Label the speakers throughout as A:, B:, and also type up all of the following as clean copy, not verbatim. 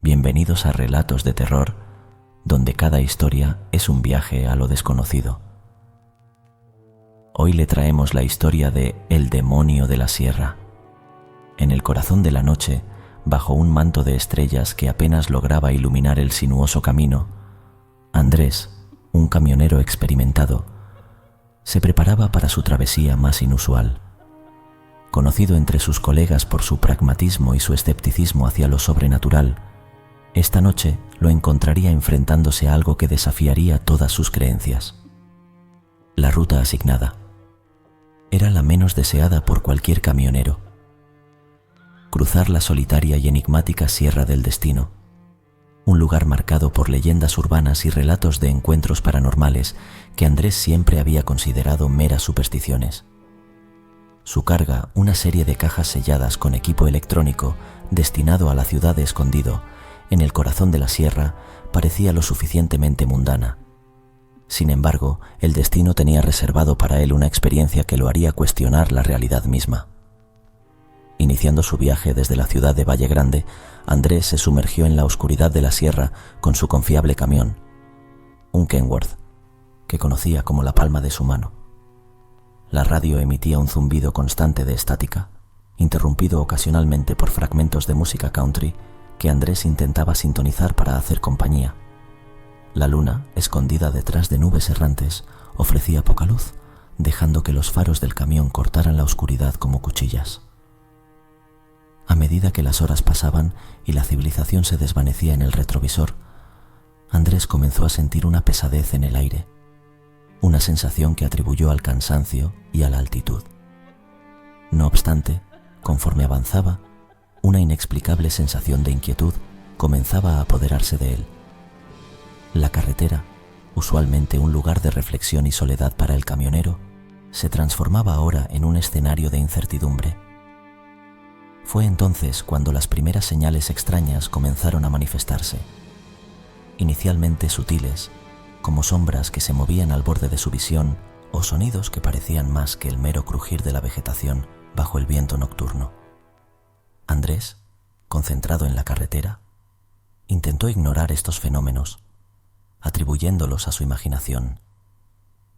A: Bienvenidos a Relatos de Terror, donde cada historia es un viaje a lo desconocido. Hoy le traemos la historia de El demonio de la sierra. En el corazón de la noche, bajo un manto de estrellas que apenas lograba iluminar el sinuoso camino, Andrés, un camionero experimentado, se preparaba para su travesía más inusual. Conocido entre sus colegas por su pragmatismo y su escepticismo hacia lo sobrenatural, esta noche lo encontraría enfrentándose a algo que desafiaría todas sus creencias. La ruta asignada era la menos deseada por cualquier camionero. Cruzar la solitaria y enigmática Sierra del Destino, un lugar marcado por leyendas urbanas y relatos de encuentros paranormales que Andrés siempre había considerado meras supersticiones. Su carga, una serie de cajas selladas con equipo electrónico destinado a la ciudad de Escondido, en el corazón de la sierra, parecía lo suficientemente mundana. Sin embargo, el destino tenía reservado para él una experiencia que lo haría cuestionar la realidad misma. Iniciando su viaje desde la ciudad de Valle Grande, Andrés se sumergió en la oscuridad de la sierra con su confiable camión, un Kenworth, que conocía como la palma de su mano. La radio emitía un zumbido constante de estática, interrumpido ocasionalmente por fragmentos de música country que Andrés intentaba sintonizar para hacer compañía. La luna, escondida detrás de nubes errantes, ofrecía poca luz, dejando que los faros del camión cortaran la oscuridad como cuchillas. A medida que las horas pasaban y la civilización se desvanecía en el retrovisor, Andrés comenzó a sentir una pesadez en el aire, una sensación que atribuyó al cansancio y a la altitud. No obstante, conforme avanzaba, una inexplicable sensación de inquietud comenzaba a apoderarse de él. La carretera, usualmente un lugar de reflexión y soledad para el camionero, se transformaba ahora en un escenario de incertidumbre. Fue entonces cuando las primeras señales extrañas comenzaron a manifestarse. Inicialmente sutiles, como sombras que se movían al borde de su visión o sonidos que parecían más que el mero crujir de la vegetación bajo el viento nocturno. Andrés, concentrado en la carretera, intentó ignorar estos fenómenos, atribuyéndolos a su imaginación,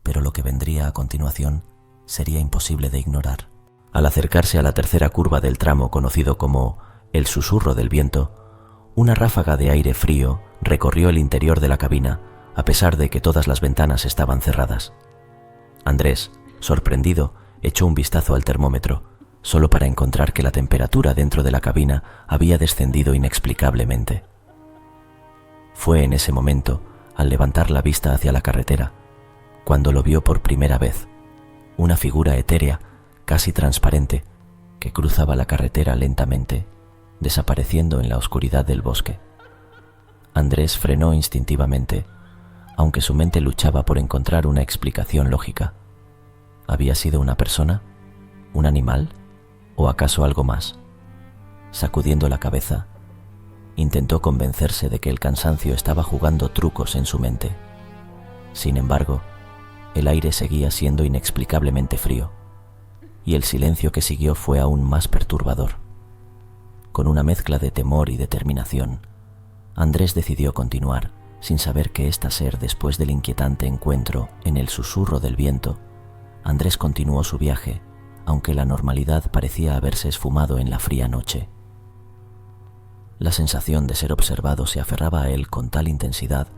A: pero lo que vendría a continuación sería imposible de ignorar. Al acercarse a la tercera curva del tramo conocido como el susurro del viento, una ráfaga de aire frío recorrió el interior de la cabina, a pesar de que todas las ventanas estaban cerradas. Andrés, sorprendido, echó un vistazo al termómetro, solo para encontrar que la temperatura dentro de la cabina había descendido inexplicablemente. Fue en ese momento, al levantar la vista hacia la carretera, cuando lo vio por primera vez, una figura etérea, casi transparente, que cruzaba la carretera lentamente, desapareciendo en la oscuridad del bosque. Andrés frenó instintivamente, aunque su mente luchaba por encontrar una explicación lógica. ¿Había sido una persona? ¿Un animal? ¿O acaso algo más? Sacudiendo la cabeza, intentó convencerse de que el cansancio estaba jugando trucos en su mente. Sin embargo, el aire seguía siendo inexplicablemente frío, y el silencio que siguió fue aún más perturbador. Con una mezcla de temor y determinación, Andrés decidió continuar, sin saber qué ésta ser después del inquietante encuentro en el susurro del viento. Andrés continuó su viaje, aunque la normalidad parecía haberse esfumado en la fría noche. La sensación de ser observado se aferraba a él con tal intensidad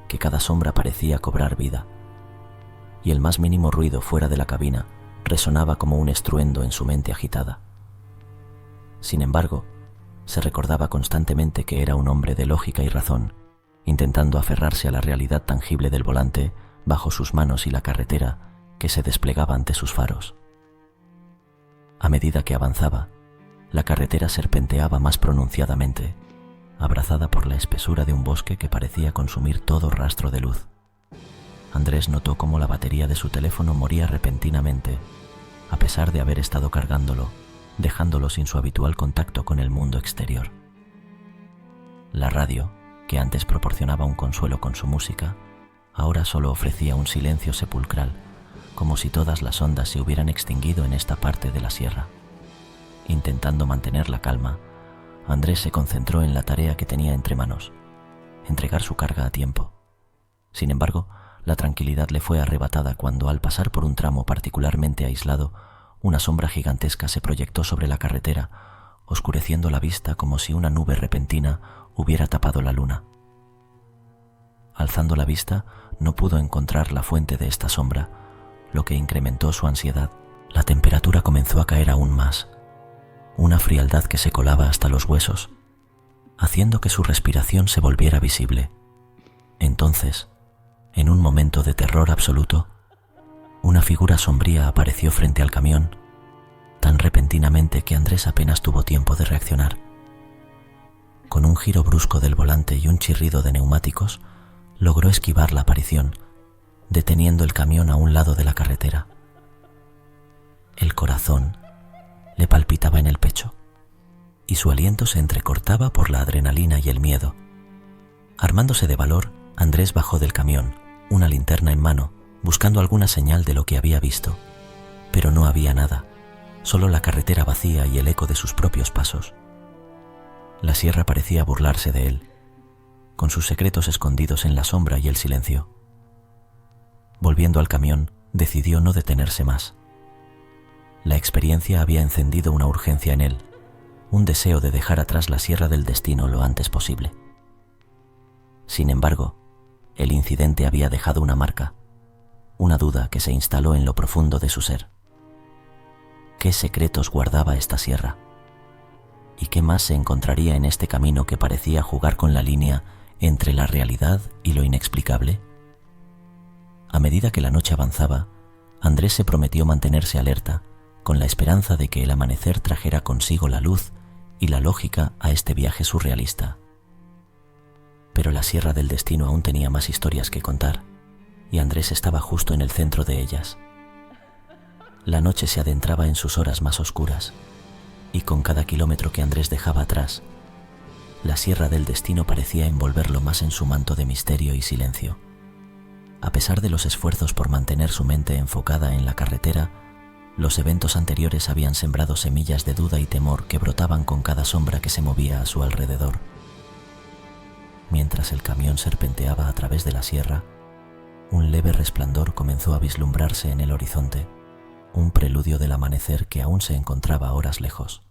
A: que cada sombra parecía cobrar vida, y el más mínimo ruido fuera de la cabina resonaba como un estruendo en su mente agitada. Sin embargo, se recordaba constantemente que era un hombre de lógica y razón, intentando aferrarse a la realidad tangible del volante bajo sus manos y la carretera que se desplegaba ante sus faros. A medida que avanzaba, la carretera serpenteaba más pronunciadamente, abrazada por la espesura de un bosque que parecía consumir todo rastro de luz. Andrés notó cómo la batería de su teléfono moría repentinamente, a pesar de haber estado cargándolo, dejándolo sin su habitual contacto con el mundo exterior. La radio, que antes proporcionaba un consuelo con su música, ahora solo ofrecía un silencio sepulcral, como si todas las ondas se hubieran extinguido en esta parte de la sierra. Intentando mantener la calma, Andrés se concentró en la tarea que tenía entre manos, entregar su carga a tiempo. Sin embargo, la tranquilidad le fue arrebatada cuando, al pasar por un tramo particularmente aislado, una sombra gigantesca se proyectó sobre la carretera, oscureciendo la vista como si una nube repentina hubiera tapado la luna. Alzando la vista, no pudo encontrar la fuente de esta sombra, lo que incrementó su ansiedad. La temperatura comenzó a caer aún más, una frialdad que se colaba hasta los huesos, haciendo que su respiración se volviera visible. Entonces, en un momento de terror absoluto, una figura sombría apareció frente al camión, tan repentinamente que Andrés apenas tuvo tiempo de reaccionar. Con un giro brusco del volante y un chirrido de neumáticos, logró esquivar la aparición, deteniendo el camión a un lado de la carretera. El corazón le palpitaba en el pecho, y su aliento se entrecortaba por la adrenalina y el miedo. Armándose de valor, Andrés bajó del camión, una linterna en mano, buscando alguna señal de lo que había visto. Pero no había nada, solo la carretera vacía y el eco de sus propios pasos. La sierra parecía burlarse de él, con sus secretos escondidos en la sombra y el silencio. Volviendo al camión, decidió no detenerse más. La experiencia había encendido una urgencia en él, un deseo de dejar atrás la sierra del destino lo antes posible. Sin embargo, el incidente había dejado una marca, una duda que se instaló en lo profundo de su ser. ¿Qué secretos guardaba esta sierra? ¿Y qué más se encontraría en este camino que parecía jugar con la línea entre la realidad y lo inexplicable? A medida que la noche avanzaba, Andrés se prometió mantenerse alerta, con la esperanza de que el amanecer trajera consigo la luz y la lógica a este viaje surrealista. Pero la sierra del destino aún tenía más historias que contar, y Andrés estaba justo en el centro de ellas. La noche se adentraba en sus horas más oscuras, y con cada kilómetro que Andrés dejaba atrás, la sierra del destino parecía envolverlo más en su manto de misterio y silencio. A pesar de los esfuerzos por mantener su mente enfocada en la carretera, los eventos anteriores habían sembrado semillas de duda y temor que brotaban con cada sombra que se movía a su alrededor. Mientras el camión serpenteaba a través de la sierra, un leve resplandor comenzó a vislumbrarse en el horizonte, un preludio del amanecer que aún se encontraba horas lejos.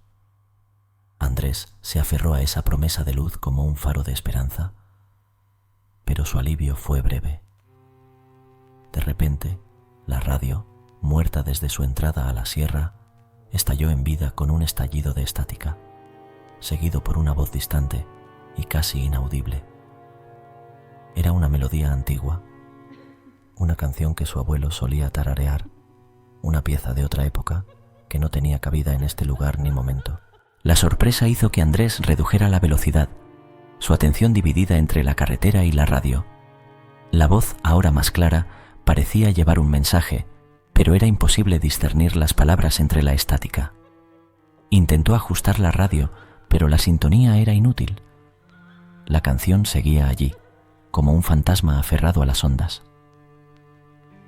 A: Andrés se aferró a esa promesa de luz como un faro de esperanza, pero su alivio fue breve. De repente, la radio, muerta desde su entrada a la sierra, estalló en vida con un estallido de estática, seguido por una voz distante y casi inaudible. Era una melodía antigua, una canción que su abuelo solía tararear, una pieza de otra época que no tenía cabida en este lugar ni momento. La sorpresa hizo que Andrés redujera la velocidad, su atención dividida entre la carretera y la radio. La voz, ahora más clara, parecía llevar un mensaje, pero era imposible discernir las palabras entre la estática. Intentó ajustar la radio, pero la sintonía era inútil. La canción seguía allí, como un fantasma aferrado a las ondas.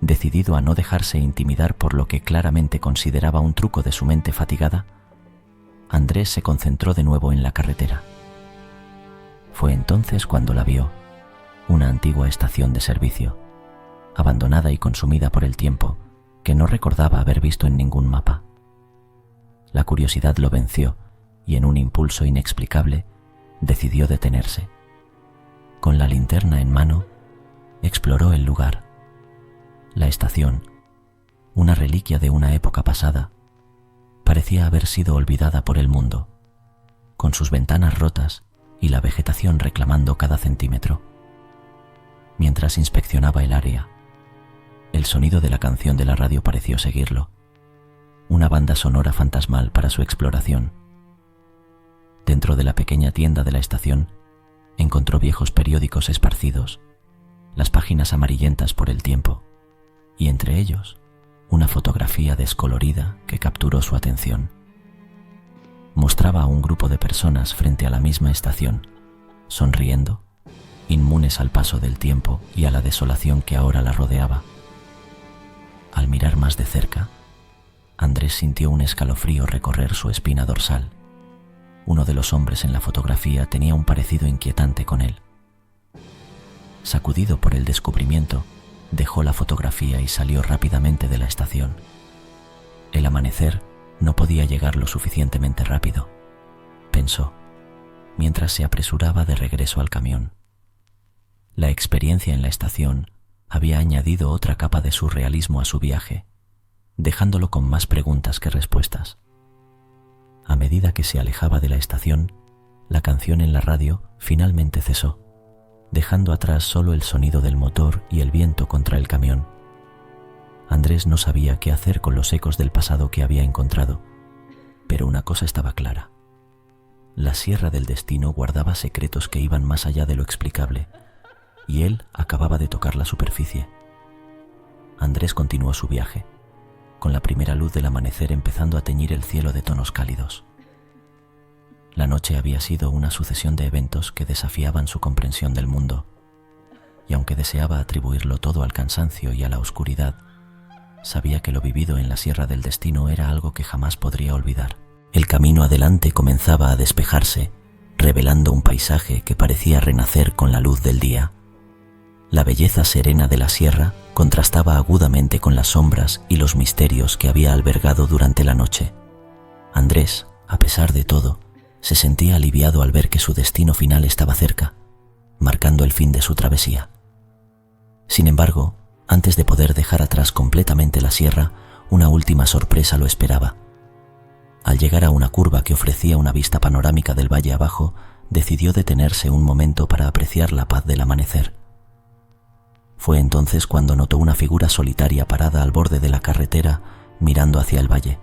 A: Decidido a no dejarse intimidar por lo que claramente consideraba un truco de su mente fatigada, Andrés se concentró de nuevo en la carretera. Fue entonces cuando la vio, una antigua estación de servicio, abandonada y consumida por el tiempo, que no recordaba haber visto en ningún mapa. La curiosidad lo venció y en un impulso inexplicable decidió detenerse. Con la linterna en mano, exploró el lugar. La estación, una reliquia de una época pasada, parecía haber sido olvidada por el mundo, con sus ventanas rotas y la vegetación reclamando cada centímetro. Mientras inspeccionaba el área, el sonido de la canción de la radio pareció seguirlo, una banda sonora fantasmal para su exploración. Dentro de la pequeña tienda de la estación, encontró viejos periódicos esparcidos, las páginas amarillentas por el tiempo, y entre ellos, una fotografía descolorida que capturó su atención. Mostraba a un grupo de personas frente a la misma estación, sonriendo, inmunes al paso del tiempo y a la desolación que ahora la rodeaba. Al mirar más de cerca, Andrés sintió un escalofrío recorrer su espina dorsal, Uno de los hombres en la fotografía tenía un parecido inquietante con él. Sacudido por el descubrimiento, dejó la fotografía y salió rápidamente de la estación. El amanecer no podía llegar lo suficientemente rápido, pensó, mientras se apresuraba de regreso al camión. La experiencia en la estación había añadido otra capa de surrealismo a su viaje, dejándolo con más preguntas que respuestas. A medida que se alejaba de la estación, la canción en la radio finalmente cesó, dejando atrás solo el sonido del motor y el viento contra el camión. Andrés no sabía qué hacer con los ecos del pasado que había encontrado, pero una cosa estaba clara. La Sierra del Destino guardaba secretos que iban más allá de lo explicable, y él acababa de tocar la superficie. Andrés continuó su viaje, con la primera luz del amanecer empezando a teñir el cielo de tonos cálidos. La noche había sido una sucesión de eventos que desafiaban su comprensión del mundo, y aunque deseaba atribuirlo todo al cansancio y a la oscuridad, sabía que lo vivido en la Sierra del Destino era algo que jamás podría olvidar. El camino adelante comenzaba a despejarse, revelando un paisaje que parecía renacer con la luz del día. La belleza serena de la sierra contrastaba agudamente con las sombras y los misterios que había albergado durante la noche. Andrés, a pesar de todo, se sentía aliviado al ver que su destino final estaba cerca, marcando el fin de su travesía. Sin embargo, antes de poder dejar atrás completamente la sierra, una última sorpresa lo esperaba. Al llegar a una curva que ofrecía una vista panorámica del valle abajo, decidió detenerse un momento para apreciar la paz del amanecer. Fue entonces cuando notó una figura solitaria parada al borde de la carretera, mirando hacia el valle.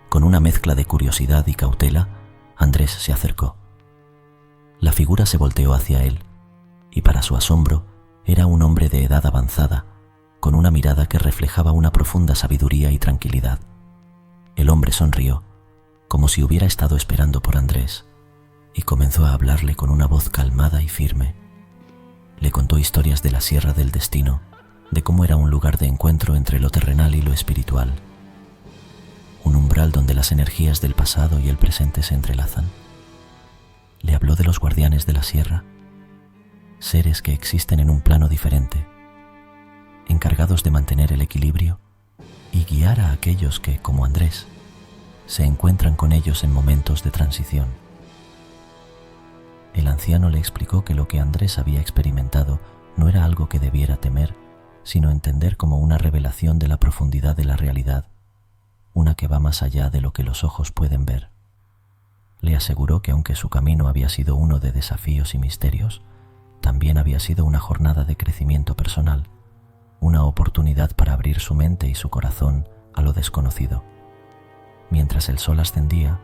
A: Con una mezcla de curiosidad y cautela, Andrés se acercó. La figura se volteó hacia él, y para su asombro, era un hombre de edad avanzada, con una mirada que reflejaba una profunda sabiduría y tranquilidad. El hombre sonrió, como si hubiera estado esperando por Andrés, y comenzó a hablarle con una voz calmada y firme. Le contó historias de la Sierra del Destino, de cómo era un lugar de encuentro entre lo terrenal y lo espiritual, un umbral donde las energías del pasado y el presente se entrelazan. Le habló de los guardianes de la sierra, seres que existen en un plano diferente, encargados de mantener el equilibrio y guiar a aquellos que, como Andrés, se encuentran con ellos en momentos de transición. El anciano le explicó que lo que Andrés había experimentado no era algo que debiera temer, sino entender como una revelación de la profundidad de la realidad, una que va más allá de lo que los ojos pueden ver. Le aseguró que aunque su camino había sido uno de desafíos y misterios, también había sido una jornada de crecimiento personal, una oportunidad para abrir su mente y su corazón a lo desconocido. Mientras el sol ascendía,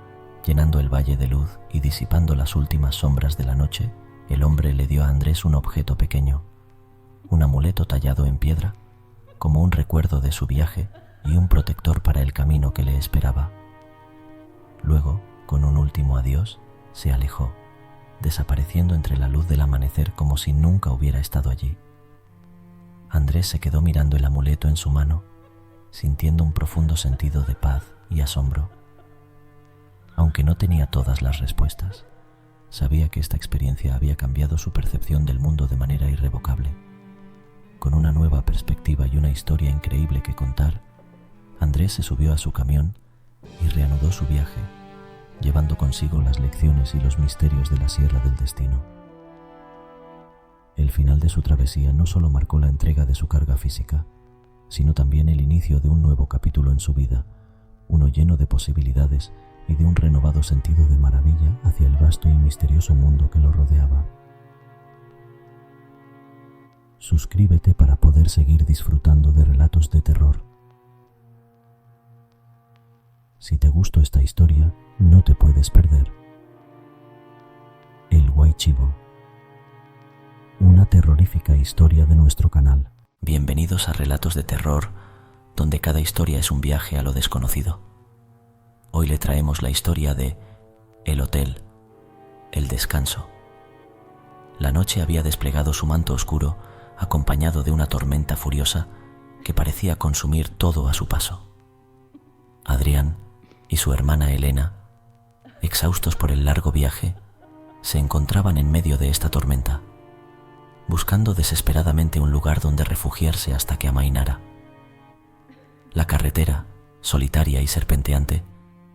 A: llenando el valle de luz y disipando las últimas sombras de la noche, el hombre le dio a Andrés un objeto pequeño, un amuleto tallado en piedra, como un recuerdo de su viaje y un protector para el camino que le esperaba. Luego, con un último adiós, se alejó, desapareciendo entre la luz del amanecer como si nunca hubiera estado allí. Andrés se quedó mirando el amuleto en su mano, sintiendo un profundo sentido de paz y asombro. Aunque no tenía todas las respuestas, sabía que esta experiencia había cambiado su percepción del mundo de manera irrevocable. Con una nueva perspectiva y una historia increíble que contar, Andrés se subió a su camión y reanudó su viaje, llevando consigo las lecciones y los misterios de la Sierra del Destino. El final de su travesía no solo marcó la entrega de su carga física, sino también el inicio de un nuevo capítulo en su vida, uno lleno de posibilidades y de un renovado sentido de maravilla hacia el vasto y misterioso mundo que lo rodeaba. Suscríbete para poder seguir disfrutando de relatos de terror. Si te gustó esta historia, no te puedes perder El Guaychivo, una terrorífica historia de nuestro canal. Bienvenidos a Relatos de Terror, donde cada historia es un viaje a lo desconocido. Hoy le traemos la historia de El Hotel, el descanso. La noche había desplegado su manto oscuro, acompañado de una tormenta furiosa que parecía consumir todo a su paso. Adrián y su hermana Elena exhaustos por el largo viaje, se encontraban en medio de esta tormenta, buscando desesperadamente un lugar donde refugiarse hasta que amainara. La carretera, solitaria y serpenteante,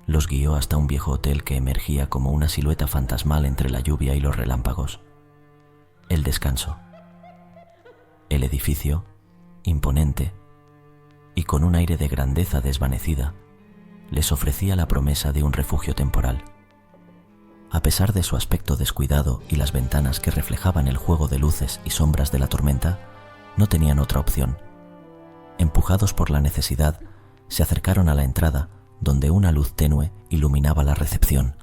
A: los guió hasta un viejo hotel que emergía como una silueta fantasmal entre la lluvia y los relámpagos. El Descanso. El edificio, imponente y con un aire de grandeza desvanecida, les ofrecía la promesa de un refugio temporal. A pesar de su aspecto descuidado y las ventanas que reflejaban el juego de luces y sombras de la tormenta, no tenían otra opción. Empujados por la necesidad, se acercaron a la entrada, donde una luz tenue iluminaba la recepción.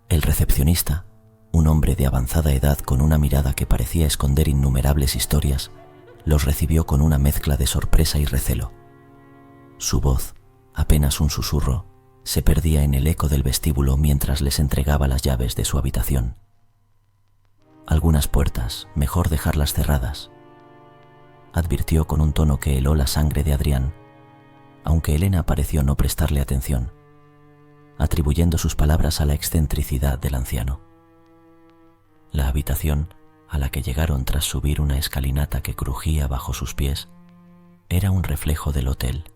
A: El recepcionista, un hombre de avanzada edad con una mirada que parecía esconder innumerables historias, los recibió con una mezcla de sorpresa y recelo. Su voz, apenas un susurro, se perdía en el eco del vestíbulo mientras les entregaba las llaves de su habitación. Algunas puertas, mejor dejarlas cerradas, advirtió con un tono que heló la sangre de Adrián, aunque Elena pareció no prestarle atención, atribuyendo sus palabras a la excentricidad del anciano. La habitación, a la que llegaron tras subir una escalinata que crujía bajo sus pies, era un reflejo del hotel.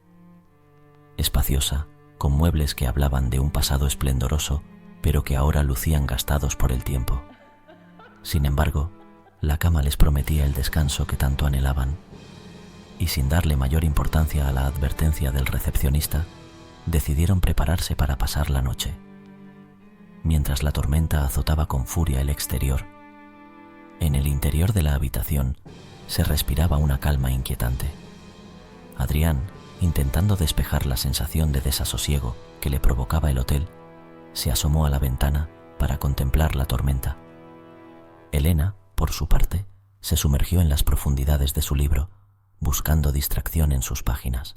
A: Espaciosa, con muebles que hablaban de un pasado esplendoroso, pero que ahora lucían gastados por el tiempo. Sin embargo, la cama les prometía el descanso que tanto anhelaban, y sin darle mayor importancia a la advertencia del recepcionista, decidieron prepararse para pasar la noche. Mientras la tormenta azotaba con furia el exterior, en el interior de la habitación se respiraba una calma inquietante. Adrián, intentando despejar la sensación de desasosiego que le provocaba el hotel, se asomó a la ventana para contemplar la tormenta. Elena, por su parte, se sumergió en las profundidades de su libro, buscando distracción en sus páginas.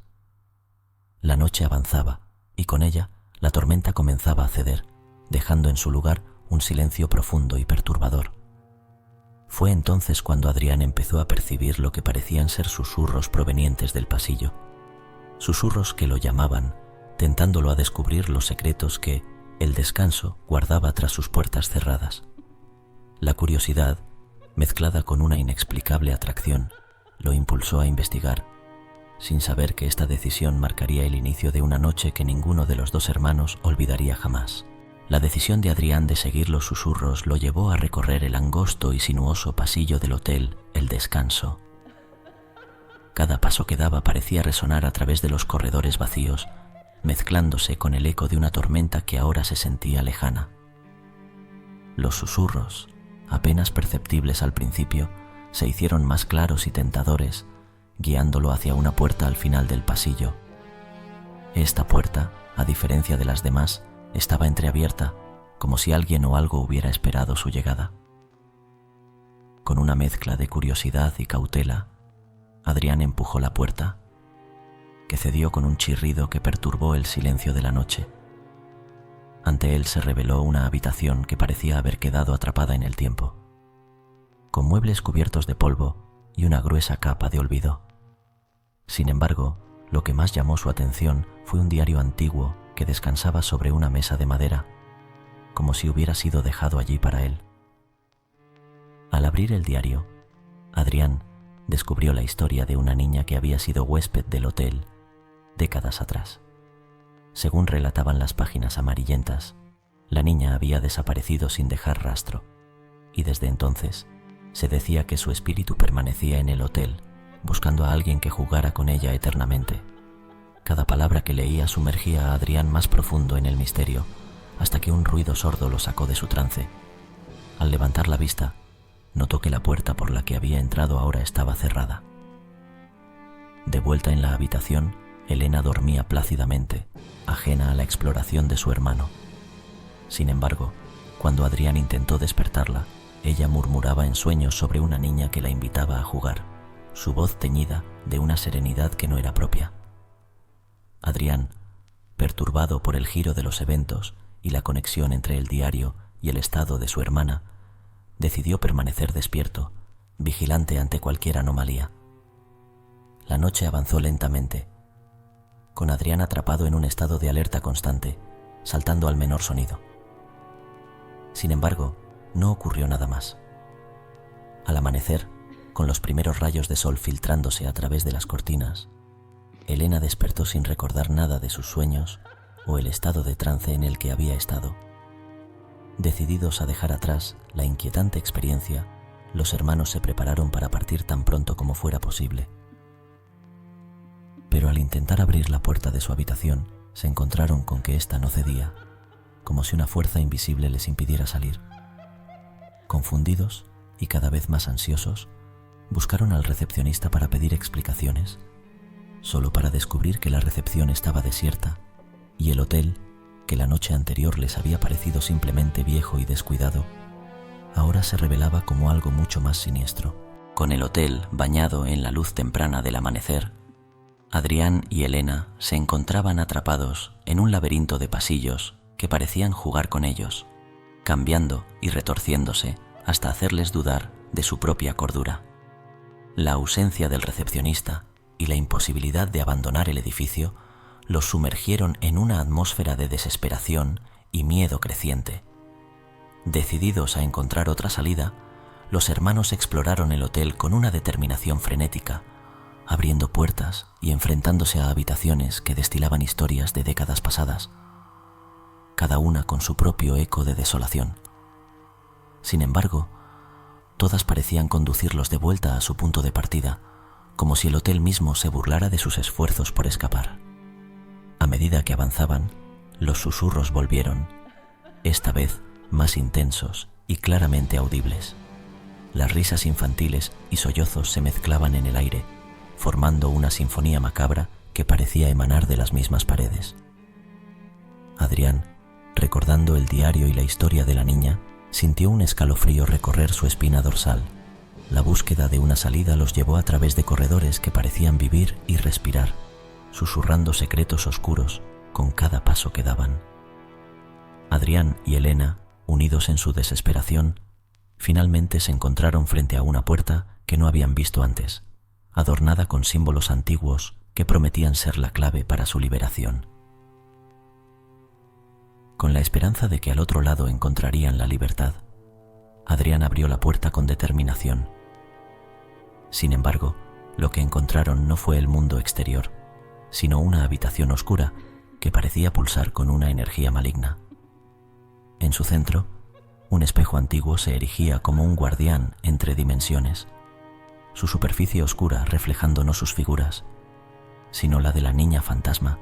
A: La noche avanzaba y con ella la tormenta comenzaba a ceder, dejando en su lugar un silencio profundo y perturbador. Fue entonces cuando Adrián empezó a percibir lo que parecían ser susurros provenientes del pasillo, susurros que lo llamaban, tentándolo a descubrir los secretos que el descanso guardaba tras sus puertas cerradas. La curiosidad, mezclada con una inexplicable atracción, lo impulsó a investigar, sin saber que esta decisión marcaría el inicio de una noche que ninguno de los dos hermanos olvidaría jamás. La decisión de Adrián de seguir los susurros lo llevó a recorrer el angosto y sinuoso pasillo del hotel El Descanso. Cada paso que daba parecía resonar a través de los corredores vacíos, mezclándose con el eco de una tormenta que ahora se sentía lejana. Los susurros, apenas perceptibles al principio, se hicieron más claros y tentadores, guiándolo hacia una puerta al final del pasillo. Esta puerta, a diferencia de las demás, estaba entreabierta, como si alguien o algo hubiera esperado su llegada. Con una mezcla de curiosidad y cautela, Adrián empujó la puerta, que cedió con un chirrido que perturbó el silencio de la noche. Ante él se reveló una habitación que parecía haber quedado atrapada en el tiempo, con muebles cubiertos de polvo y una gruesa capa de olvido. Sin embargo, lo que más llamó su atención fue un diario antiguo que descansaba sobre una mesa de madera, como si hubiera sido dejado allí para él. Al abrir el diario, Adrián descubrió la historia de una niña que había sido huésped del hotel décadas atrás. Según relataban las páginas amarillentas, la niña había desaparecido sin dejar rastro, y desde entonces se decía que su espíritu permanecía en el hotel, buscando a alguien que jugara con ella eternamente. Cada palabra que leía sumergía a Adrián más profundo en el misterio, hasta que un ruido sordo lo sacó de su trance. Al levantar la vista, notó que la puerta por la que había entrado ahora estaba cerrada. De vuelta en la habitación, Elena dormía plácidamente, ajena a la exploración de su hermano. Sin embargo, cuando Adrián intentó despertarla, ella murmuraba en sueños sobre una niña que la invitaba a jugar, su voz teñida de una serenidad que no era propia. Adrián, perturbado por el giro de los eventos y la conexión entre el diario y el estado de su hermana, decidió permanecer despierto, vigilante ante cualquier anomalía. La noche avanzó lentamente, con Adrián atrapado en un estado de alerta constante, saltando al menor sonido. Sin embargo, no ocurrió nada más. Al amanecer, con los primeros rayos de sol filtrándose a través de las cortinas, Elena despertó sin recordar nada de sus sueños o el estado de trance en el que había estado. Decididos a dejar atrás la inquietante experiencia, los hermanos se prepararon para partir tan pronto como fuera posible. Pero al intentar abrir la puerta de su habitación, se encontraron con que ésta no cedía, como si una fuerza invisible les impidiera salir. Confundidos y cada vez más ansiosos, buscaron al recepcionista para pedir explicaciones, solo para descubrir que la recepción estaba desierta y el hotel, que la noche anterior les había parecido simplemente viejo y descuidado, ahora se revelaba como algo mucho más siniestro. Con el hotel bañado en la luz temprana del amanecer, Adrián y Elena se encontraban atrapados en un laberinto de pasillos que parecían jugar con ellos, cambiando y retorciéndose hasta hacerles dudar de su propia cordura. La ausencia del recepcionista y la imposibilidad de abandonar el edificio los sumergieron en una atmósfera de desesperación y miedo creciente. Decididos a encontrar otra salida, los hermanos exploraron el hotel con una determinación frenética, abriendo puertas y enfrentándose a habitaciones que destilaban historias de décadas pasadas, cada una con su propio eco de desolación. Sin embargo, todas parecían conducirlos de vuelta a su punto de partida, como si el hotel mismo se burlara de sus esfuerzos por escapar. A medida que avanzaban, los susurros volvieron, esta vez más intensos y claramente audibles. Las risas infantiles y sollozos se mezclaban en el aire, formando una sinfonía macabra que parecía emanar de las mismas paredes. Adrián, recordando el diario y la historia de la niña, sintió un escalofrío recorrer su espina dorsal. La búsqueda de una salida los llevó a través de corredores que parecían vivir y respirar, susurrando secretos oscuros con cada paso que daban. Adrián y Elena, unidos en su desesperación, finalmente se encontraron frente a una puerta que no habían visto antes, adornada con símbolos antiguos que prometían ser la clave para su liberación. Con la esperanza de que al otro lado encontrarían la libertad, Adrián abrió la puerta con determinación. Sin embargo, lo que encontraron no fue el mundo exterior, sino una habitación oscura que parecía pulsar con una energía maligna. En su centro, un espejo antiguo se erigía como un guardián entre dimensiones, su superficie oscura reflejando no sus figuras, sino la de la niña fantasma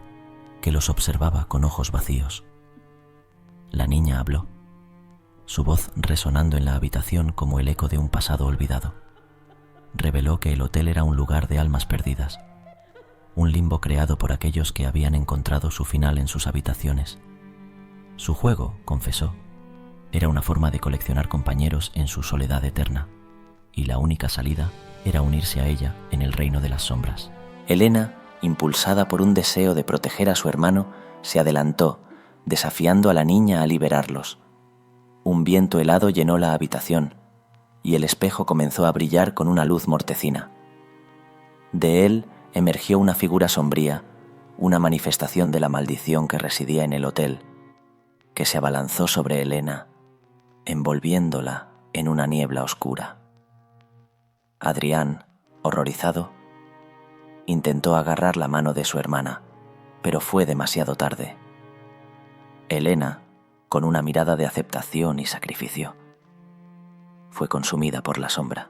A: que los observaba con ojos vacíos. La niña habló, su voz resonando en la habitación como el eco de un pasado olvidado. Reveló que el hotel era un lugar de almas perdidas, un limbo creado por aquellos que habían encontrado su final en sus habitaciones. Su juego, confesó, era una forma de coleccionar compañeros en su soledad eterna, y la única salida era unirse a ella en el reino de las sombras. Elena, impulsada por un deseo de proteger a su hermano, se adelantó, desafiando a la niña a liberarlos. Un viento helado llenó la habitación, y el espejo comenzó a brillar con una luz mortecina. De él emergió una figura sombría, una manifestación de la maldición que residía en el hotel, que se abalanzó sobre Elena, envolviéndola en una niebla oscura. Adrián, horrorizado, intentó agarrar la mano de su hermana, pero fue demasiado tarde. Elena, con una mirada de aceptación y sacrificio, fue consumida por la sombra,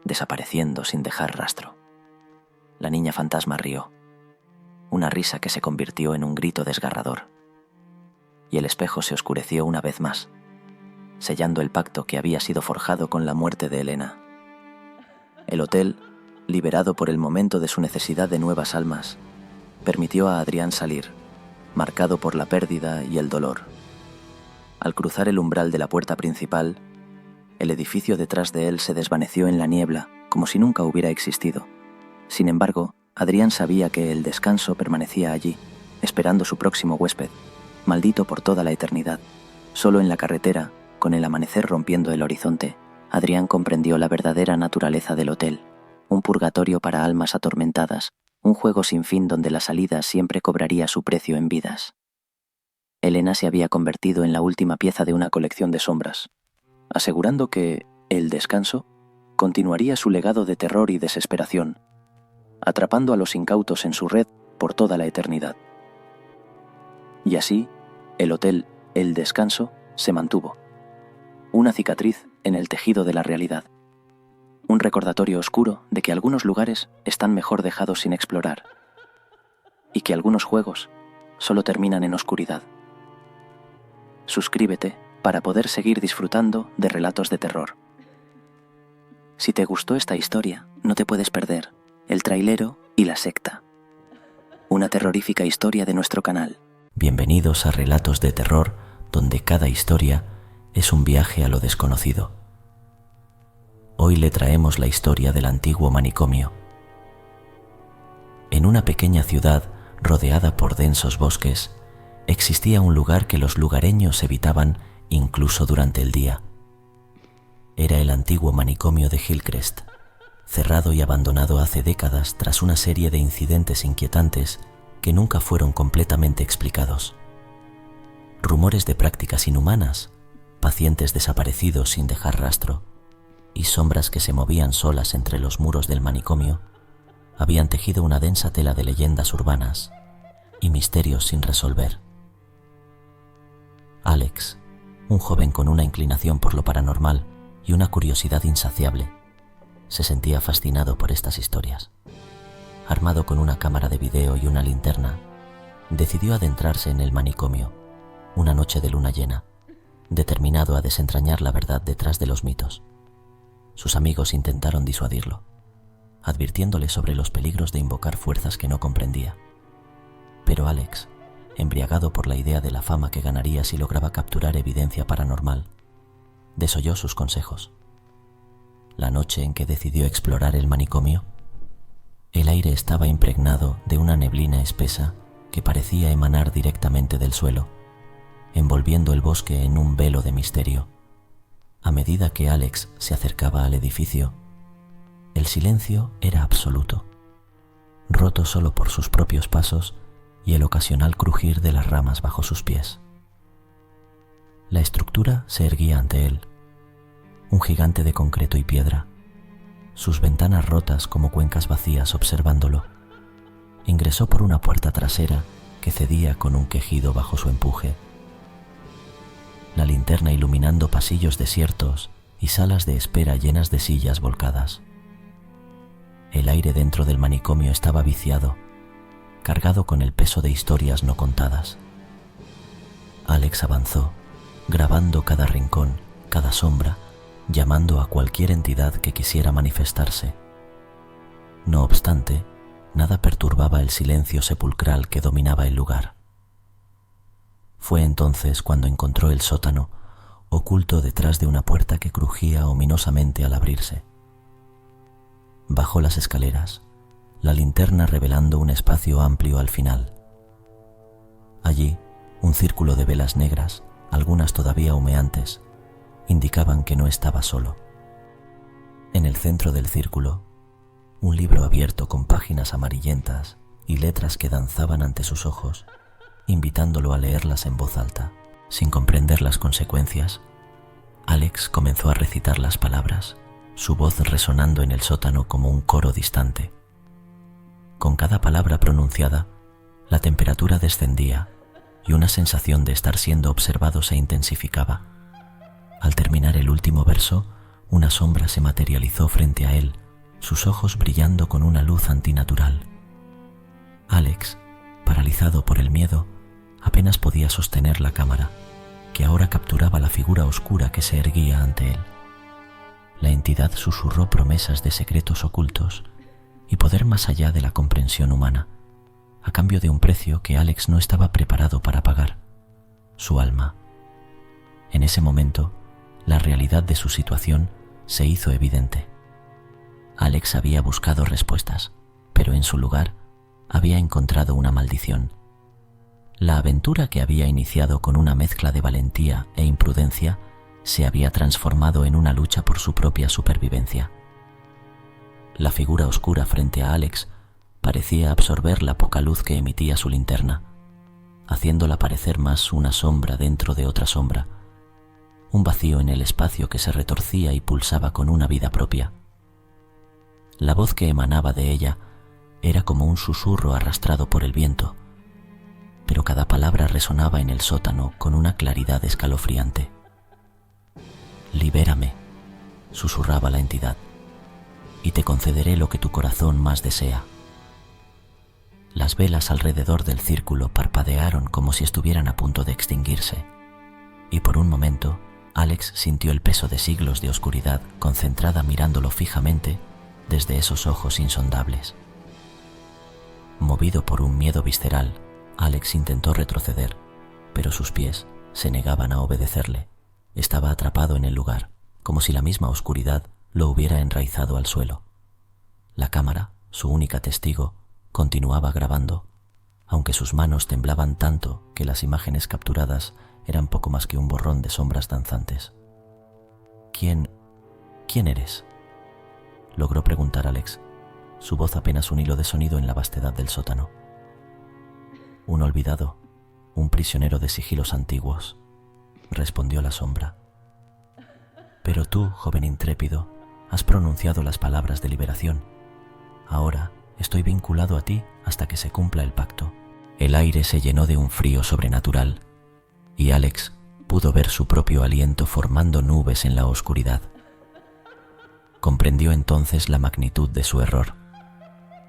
A: desapareciendo sin dejar rastro. La niña fantasma rió, una risa que se convirtió en un grito desgarrador, y el espejo se oscureció una vez más, sellando el pacto que había sido forjado con la muerte de Elena. El hotel, liberado por el momento de su necesidad de nuevas almas, permitió a Adrián salir, marcado por la pérdida y el dolor. Al cruzar el umbral de la puerta principal, el edificio detrás de él se desvaneció en la niebla, como si nunca hubiera existido. Sin embargo, Adrián sabía que el descanso permanecía allí, esperando su próximo huésped, maldito por toda la eternidad. Solo en la carretera, con el amanecer rompiendo el horizonte, Adrián comprendió la verdadera naturaleza del hotel, un purgatorio para almas atormentadas, un juego sin fin donde la salida siempre cobraría su precio en vidas. Elena se había convertido en la última pieza de una colección de sombras, asegurando que el descanso continuaría su legado de terror y desesperación, atrapando a los incautos en su red por toda la eternidad. Y así, el hotel El Descanso se mantuvo, una cicatriz en el tejido de la realidad, un recordatorio oscuro de que algunos lugares están mejor dejados sin explorar y que algunos juegos solo terminan en oscuridad. Suscríbete para poder seguir disfrutando de relatos de terror. Si te gustó esta historia, no te puedes perder El trailero y la secta, una terrorífica historia de nuestro canal. Bienvenidos a Relatos de Terror, donde cada historia es un viaje a lo desconocido. Hoy le traemos la historia del antiguo manicomio. En una pequeña ciudad rodeada por densos bosques, existía un lugar que los lugareños evitaban incluso durante el día. Era el antiguo manicomio de Hillcrest, cerrado y abandonado hace décadas tras una serie de incidentes inquietantes que nunca fueron completamente explicados. Rumores de prácticas inhumanas, pacientes desaparecidos sin dejar rastro y sombras que se movían solas entre los muros del manicomio habían tejido una densa tela de leyendas urbanas y misterios sin resolver. Alex, un joven con una inclinación por lo paranormal y una curiosidad insaciable, se sentía fascinado por estas historias. Armado con una cámara de video y una linterna, decidió adentrarse en el manicomio una noche de luna llena, determinado a desentrañar la verdad detrás de los mitos. Sus amigos intentaron disuadirlo, advirtiéndole sobre los peligros de invocar fuerzas que no comprendía. Pero Alex, embriagado por la idea de la fama que ganaría si lograba capturar evidencia paranormal, desoyó sus consejos. La noche en que decidió explorar el manicomio, el aire estaba impregnado de una neblina espesa que parecía emanar directamente del suelo, envolviendo el bosque en un velo de misterio. A medida que Alex se acercaba al edificio, el silencio era absoluto, roto solo por sus propios pasos y el ocasional crujir de las ramas bajo sus pies. La estructura se erguía ante él, un gigante de concreto y piedra, sus ventanas rotas como cuencas vacías observándolo. Ingresó por una puerta trasera que cedía con un quejido bajo su empuje. La linterna iluminando pasillos desiertos y salas de espera llenas de sillas volcadas. El aire dentro del manicomio estaba viciado, cargado con el peso de historias no contadas. Alex avanzó, grabando cada rincón, cada sombra, llamando a cualquier entidad que quisiera manifestarse. No obstante, nada perturbaba el silencio sepulcral que dominaba el lugar. Fue entonces cuando encontró el sótano, oculto detrás de una puerta que crujía ominosamente al abrirse. Bajó las escaleras, la linterna revelando un espacio amplio al final. Allí, un círculo de velas negras, algunas todavía humeantes, indicaban que no estaba solo. En el centro del círculo, un libro abierto con páginas amarillentas y letras que danzaban ante sus ojos, invitándolo a leerlas en voz alta. Sin comprender las consecuencias, Alex comenzó a recitar las palabras, su voz resonando en el sótano como un coro distante. Con cada palabra pronunciada, la temperatura descendía y una sensación de estar siendo observado se intensificaba. Al terminar el último verso, una sombra se materializó frente a él, sus ojos brillando con una luz antinatural. Alex, paralizado por el miedo, apenas podía sostener la cámara, que ahora capturaba la figura oscura que se erguía ante él. La entidad susurró promesas de secretos ocultos y poder más allá de la comprensión humana, a cambio de un precio que Alex no estaba preparado para pagar: su alma. En ese momento, la realidad de su situación se hizo evidente. Alex había buscado respuestas, pero en su lugar había encontrado una maldición. La aventura que había iniciado con una mezcla de valentía e imprudencia se había transformado en una lucha por su propia supervivencia. La figura oscura frente a Alex parecía absorber la poca luz que emitía su linterna, haciéndola parecer más una sombra dentro de otra sombra, un vacío en el espacio que se retorcía y pulsaba con una vida propia. La voz que emanaba de ella era como un susurro arrastrado por el viento, pero cada palabra resonaba en el sótano con una claridad escalofriante. «Libérame», susurraba la entidad, «y te concederé lo que tu corazón más desea». Las velas alrededor del círculo parpadearon como si estuvieran a punto de extinguirse, y por un momento Alex sintió el peso de siglos de oscuridad concentrada mirándolo fijamente desde esos ojos insondables. Movido por un miedo visceral, Alex intentó retroceder, pero sus pies se negaban a obedecerle. Estaba atrapado en el lugar, como si la misma oscuridad lo hubiera enraizado al suelo. La cámara, su única testigo, continuaba grabando, aunque sus manos temblaban tanto que las imágenes capturadas eran poco más que un borrón de sombras danzantes. ¿Quién eres?», logró preguntar Alex, su voz apenas un hilo de sonido en la vastedad del sótano. «Un olvidado, un prisionero de sigilos antiguos», respondió la sombra. «Pero tú, joven intrépido, has pronunciado las palabras de liberación. Ahora estoy vinculado a ti hasta que se cumpla el pacto». El aire se llenó de un frío sobrenatural y Alex pudo ver su propio aliento formando nubes en la oscuridad. Comprendió entonces la magnitud de su error.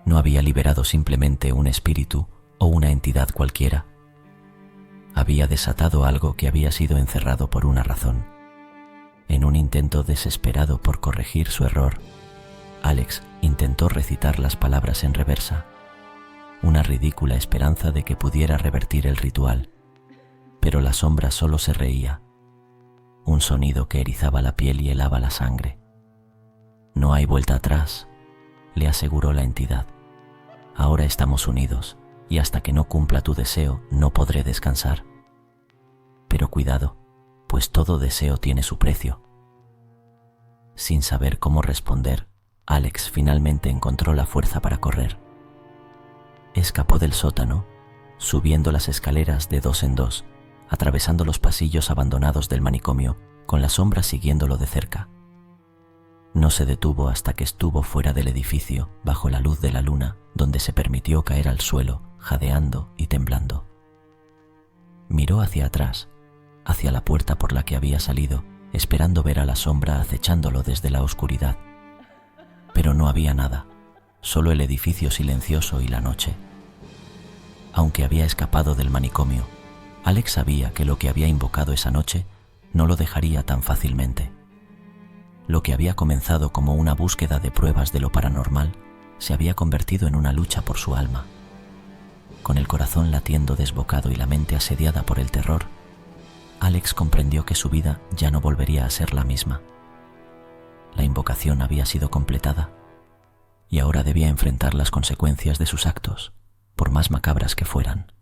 A: No había liberado simplemente un espíritu o una entidad cualquiera. Había desatado algo que había sido encerrado por una razón. En un intento desesperado por corregir su error, Alex intentó recitar las palabras en reversa, una ridícula esperanza de que pudiera revertir el ritual, pero la sombra solo se reía, un sonido que erizaba la piel y helaba la sangre. «No hay vuelta atrás», le aseguró la entidad. «Ahora estamos unidos y hasta que no cumpla tu deseo no podré descansar. Pero cuidado, pues todo deseo tiene su precio». Sin saber cómo responder, Alex finalmente encontró la fuerza para correr. Escapó del sótano, subiendo las escaleras de 2 en 2, atravesando los pasillos abandonados del manicomio, con la sombra siguiéndolo de cerca. No se detuvo hasta que estuvo fuera del edificio, bajo la luz de la luna, donde se permitió caer al suelo, jadeando y temblando. Miró hacia atrás, hacia la puerta por la que había salido, esperando ver a la sombra acechándolo desde la oscuridad. Pero no había nada, solo el edificio silencioso y la noche. Aunque había escapado del manicomio, Alex sabía que lo que había invocado esa noche no lo dejaría tan fácilmente. Lo que había comenzado como una búsqueda de pruebas de lo paranormal se había convertido en una lucha por su alma. Con el corazón latiendo desbocado y la mente asediada por el terror, Alex comprendió que su vida ya no volvería a ser la misma. La invocación había sido completada y ahora debía enfrentar las consecuencias de sus actos, por más macabras que fueran.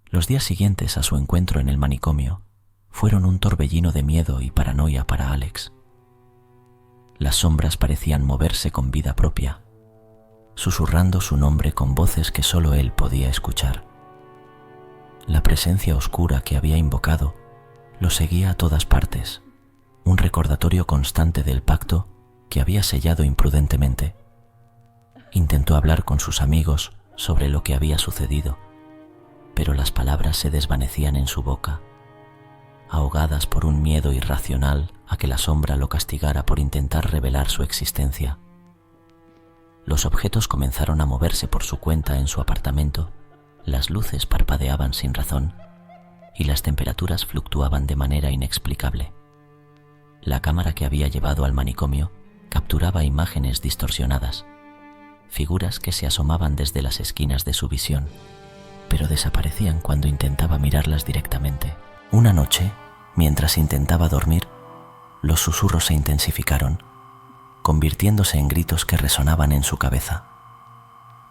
A: Los días siguientes a su encuentro en el manicomio fueron un torbellino de miedo y paranoia para Alex. Las sombras parecían moverse con vida propia, susurrando su nombre con voces que solo él podía escuchar. La presencia oscura que había invocado lo seguía a todas partes, un recordatorio constante del pacto que había sellado imprudentemente. Intentó hablar con sus amigos sobre lo que había sucedido, pero las palabras se desvanecían en su boca, ahogadas por un miedo irracional a que la sombra lo castigara por intentar revelar su existencia. Los objetos comenzaron a moverse por su cuenta en su apartamento, las luces parpadeaban sin razón y las temperaturas fluctuaban de manera inexplicable. La cámara que había llevado al manicomio capturaba imágenes distorsionadas, figuras que se asomaban desde las esquinas de su visión, pero desaparecían cuando intentaba mirarlas directamente. Una noche, mientras intentaba dormir, los susurros se intensificaron, convirtiéndose en gritos que resonaban en su cabeza.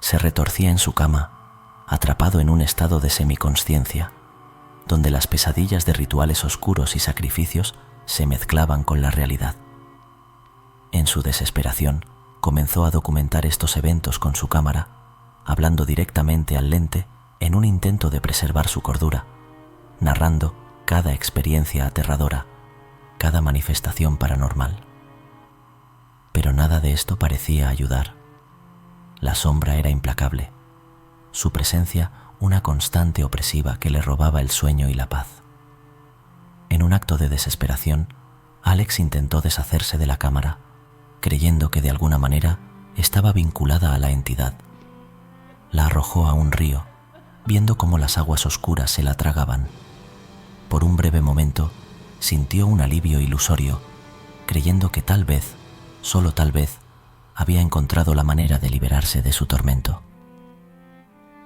A: Se retorcía en su cama, atrapado en un estado de semiconsciencia, donde las pesadillas de rituales oscuros y sacrificios se mezclaban con la realidad. En su desesperación, comenzó a documentar estos eventos con su cámara, hablando directamente al lente en un intento de preservar su cordura, narrando cada experiencia aterradora, cada manifestación paranormal. Pero nada de esto parecía ayudar. La sombra era implacable, su presencia una constante opresiva que le robaba el sueño y la paz. En un acto de desesperación, Alex intentó deshacerse de la cámara, creyendo que de alguna manera estaba vinculada a la entidad. La arrojó a un río, viendo cómo las aguas oscuras se la tragaban. Por un breve momento, sintió un alivio ilusorio, creyendo que tal vez, solo tal vez, había encontrado la manera de liberarse de su tormento.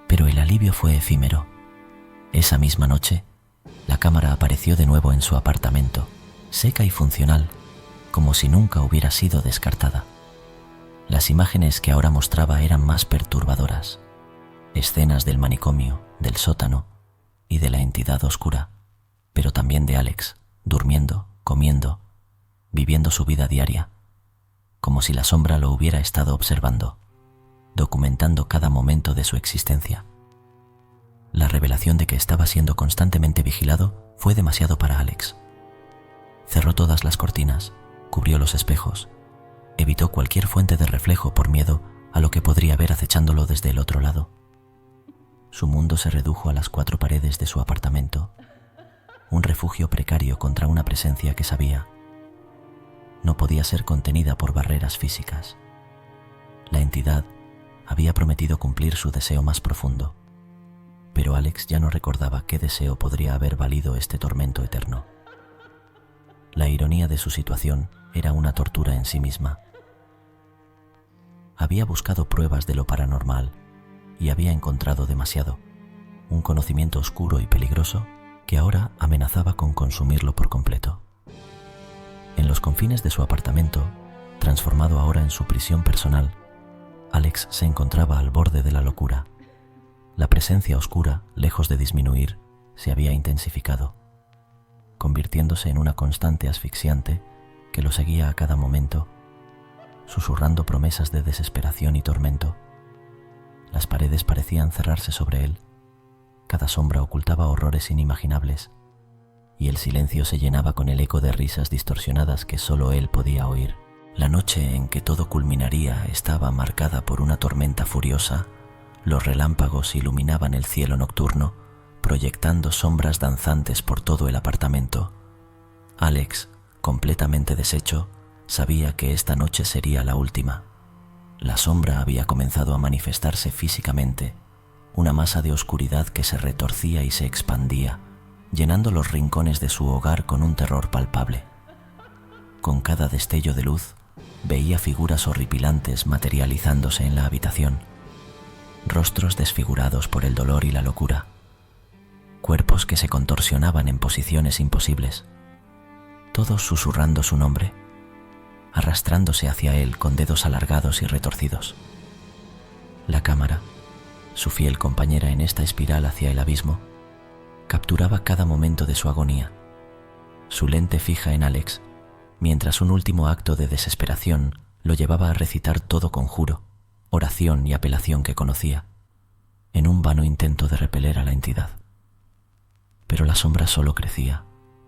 A: Pero el alivio fue efímero. Esa misma noche, la cámara apareció de nuevo en su apartamento, seca y funcional, como si nunca hubiera sido descartada. Las imágenes que ahora mostraba eran más perturbadoras. Escenas del manicomio, del sótano y de la entidad oscura, pero también de Alex, durmiendo, comiendo, viviendo su vida diaria, como si la sombra lo hubiera estado observando, documentando cada momento de su existencia. La revelación de que estaba siendo constantemente vigilado fue demasiado para Alex. Cerró todas las cortinas, cubrió los espejos, evitó cualquier fuente de reflejo por miedo a lo que podría ver acechándolo desde el otro lado. Su mundo se redujo a las 4 paredes de su apartamento, un refugio precario contra una presencia que sabía no podía ser contenida por barreras físicas. La entidad había prometido cumplir su deseo más profundo, pero Alex ya no recordaba qué deseo podría haber valido este tormento eterno. La ironía de su situación era una tortura en sí misma. Había buscado pruebas de lo paranormal y había encontrado demasiado, un conocimiento oscuro y peligroso que ahora amenazaba con consumirlo por completo. En los confines de su apartamento, transformado ahora en su prisión personal, Alex se encontraba al borde de la locura. La presencia oscura, lejos de disminuir, se había intensificado, convirtiéndose en una constante asfixiante que lo seguía a cada momento, susurrando promesas de desesperación y tormento. Las paredes parecían cerrarse sobre él, cada sombra ocultaba horrores inimaginables, y el silencio se llenaba con el eco de risas distorsionadas que solo él podía oír. La noche en que todo culminaría estaba marcada por una tormenta furiosa. Los relámpagos iluminaban el cielo nocturno, proyectando sombras danzantes por todo el apartamento. Alex, completamente deshecho, sabía que esta noche sería la última. La sombra había comenzado a manifestarse físicamente, una masa de oscuridad que se retorcía y se expandía, llenando los rincones de su hogar con un terror palpable. Con cada destello de luz, veía figuras horripilantes materializándose en la habitación, rostros desfigurados por el dolor y la locura, cuerpos que se contorsionaban en posiciones imposibles, todos susurrando su nombre, arrastrándose hacia él con dedos alargados y retorcidos. La cámara, su fiel compañera en esta espiral hacia el abismo, capturaba cada momento de su agonía, su lente fija en Alex, mientras un último acto de desesperación lo llevaba a recitar todo conjuro, oración y apelación que conocía, en un vano intento de repeler a la entidad. Pero la sombra solo crecía,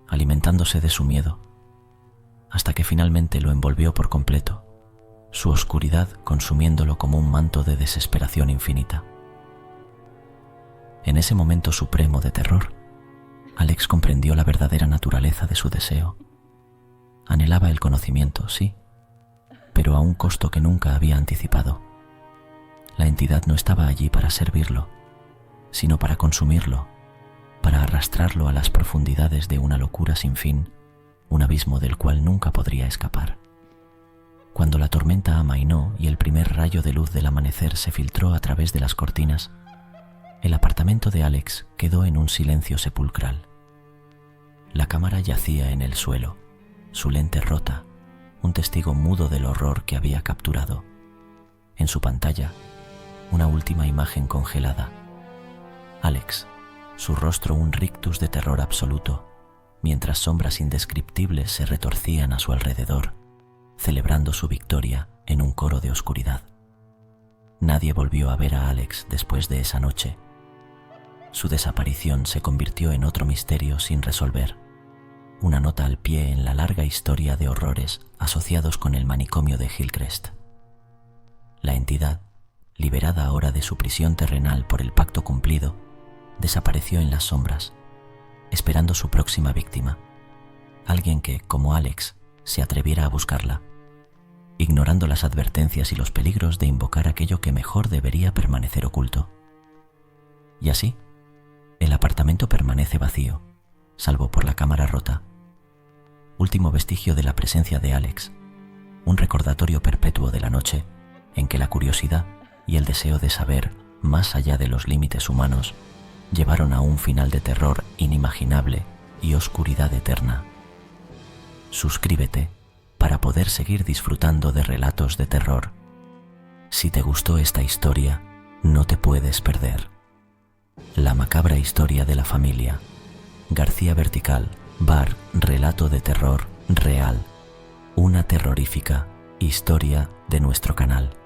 A: alimentándose de su miedo, hasta que finalmente lo envolvió por completo, su oscuridad consumiéndolo como un manto de desesperación infinita. En ese momento supremo de terror, Alex comprendió la verdadera naturaleza de su deseo. Anhelaba el conocimiento, sí, pero a un costo que nunca había anticipado. La entidad no estaba allí para servirlo, sino para consumirlo, para arrastrarlo a las profundidades de una locura sin fin, un abismo del cual nunca podría escapar. Cuando la tormenta amainó y el primer rayo de luz del amanecer se filtró a través de las cortinas, el apartamento de Alex quedó en un silencio sepulcral. La cámara yacía en el suelo, su lente rota, un testigo mudo del horror que había capturado. En su pantalla, una última imagen congelada. Alex, su rostro un rictus de terror absoluto, mientras sombras indescriptibles se retorcían a su alrededor, celebrando su victoria en un coro de oscuridad. Nadie volvió a ver a Alex después de esa noche, Su desaparición se convirtió en otro misterio sin resolver, una nota al pie en la larga historia de horrores asociados con el manicomio de Hillcrest. La entidad, liberada ahora de su prisión terrenal por el pacto cumplido, desapareció en las sombras, esperando su próxima víctima, alguien que, como Alex, se atreviera a buscarla, ignorando las advertencias y los peligros de invocar aquello que mejor debería permanecer oculto. Y así, el apartamento permanece vacío, salvo por la cámara rota, último vestigio de la presencia de Alex, un recordatorio perpetuo de la noche en que la curiosidad y el deseo de saber más allá de los límites humanos llevaron a un final de terror inimaginable y oscuridad eterna. Suscríbete para poder seguir disfrutando de relatos de terror. Si te gustó esta historia, no te puedes perder La macabra historia de la familia, García Vertical, bar relato de terror real, una terrorífica historia de nuestro canal.